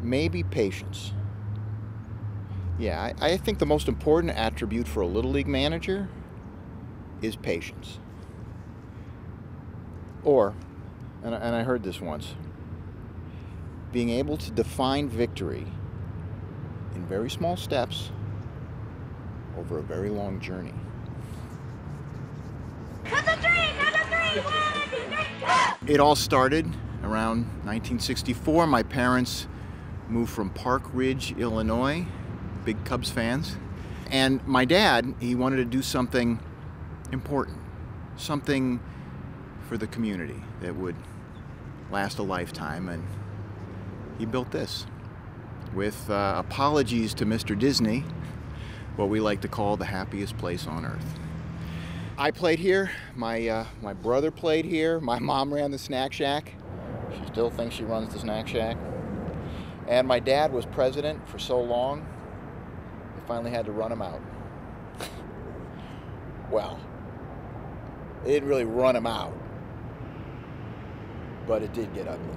maybe patience. Yeah, I think the most important attribute for a Little League manager is patience. Or, and I heard this once, being able to define victory in very small steps over a very long journey. It all started around 1964. My parents moved from Park Ridge, Illinois, big Cubs fans. And my dad, he wanted to do something important, something for the community that would last a lifetime, and he built this. With apologies to Mr. Disney, what we like to call the happiest place on earth. I played here, my brother played here, my mom ran the snack shack. She still thinks she runs the snack shack. And my dad was president for so long, they finally had to run him out. Well, they didn't really run him out, but it did get ugly.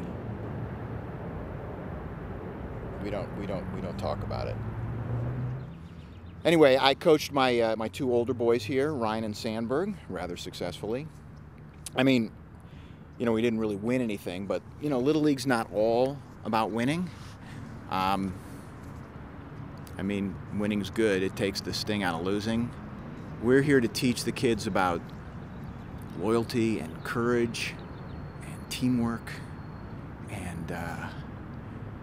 We don't talk about it. Anyway, I coached my two older boys here, Ryan and Sandberg, rather successfully. I mean, you know, we didn't really win anything, but you know, Little League's not all about winning. I mean, winning's good. It takes the sting out of losing. We're here to teach the kids about loyalty and courage and teamwork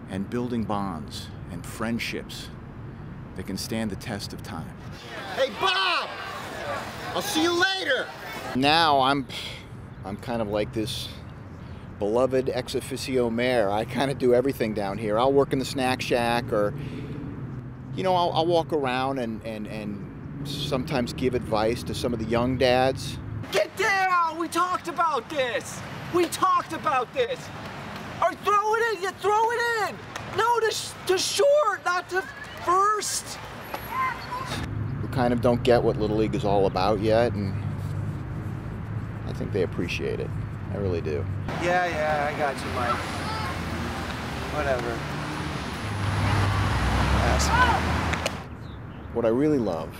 and building bonds and friendships that can stand the test of time. Hey, Bob! I'll see you later! Now I'm kind of like this beloved ex officio mayor. I kind of do everything down here. I'll work in the snack shack, or, you know, I'll walk around and sometimes give advice to some of the young dads. Get down! We talked about this! We talked about this! Or throw it in! You throw it in! No, to short, not to first! Who kind of don't get what Little League is all about yet, and I think they appreciate it. I really do. Yeah, I got you, Mike. Whatever. Yes. What I really love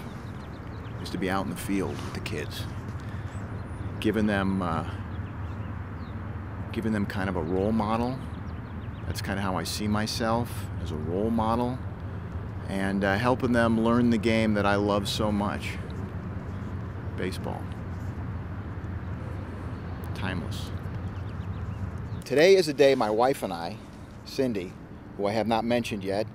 is to be out in the field with the kids, giving them kind of a role model. That's kind of how I see myself, as a role model, and helping them learn the game that I love so much, baseball. Timeless. Today is a day my wife and I, Cindy, who I have not mentioned yet,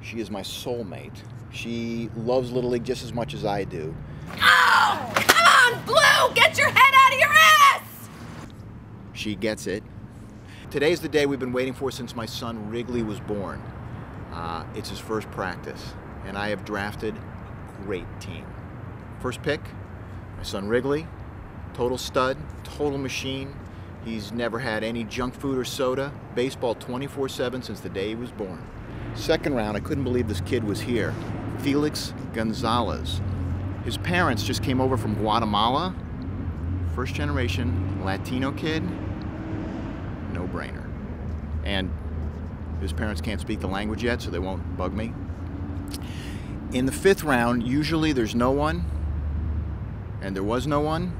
she is my soulmate. She loves Little League just as much as I do. Oh! Come on, Blue! Get your head out of your ass! She gets it. Today's the day we've been waiting for since my son Wrigley was born. It's his first practice, and I have drafted a great team. First pick, my son Wrigley, total stud, total machine. He's never had any junk food or soda, baseball 24/7 since the day he was born. Second round, I couldn't believe this kid was here. Felix Gonzalez. His parents just came over from Guatemala. First generation Latino kid, no-brainer. And his parents can't speak the language yet, so they won't bug me. In the fifth round, usually there's no one, and there was no one,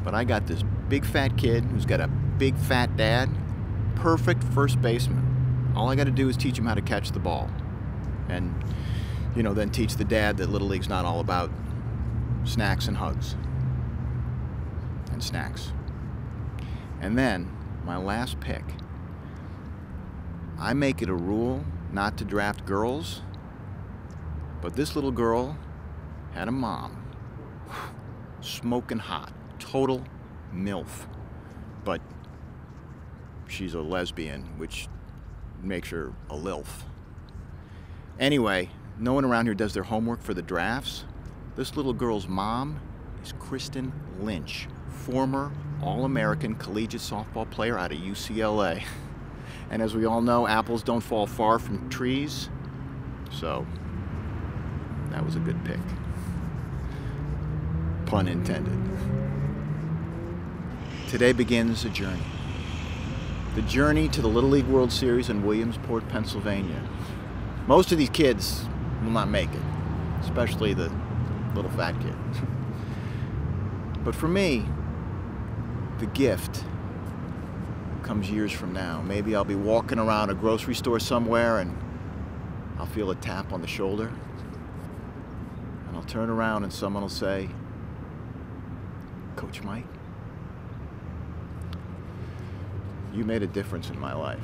but I got this big fat kid who's got a big fat dad, perfect first baseman. All I got to do is teach him how to catch the ball, and, you know, then teach the dad that Little League's not all about snacks and hugs and snacks. And then my last pick, I make it a rule not to draft girls, but this little girl had a mom, smoking hot, total MILF, but she's a lesbian, which makes her a LILF. Anyway, no one around here does their homework for the drafts. This little girl's mom is Kristen Lynch, former All-American collegiate softball player out of UCLA. And as we all know, apples don't fall far from trees, so that was a good pick. Pun intended. Today begins a journey. The journey to the Little League World Series in Williamsport, Pennsylvania. Most of these kids will not make it, especially the little fat kid. But for me, the gift comes years from now. Maybe I'll be walking around a grocery store somewhere and I'll feel a tap on the shoulder, and I'll turn around and someone will say, "Coach Mike, you made a difference in my life."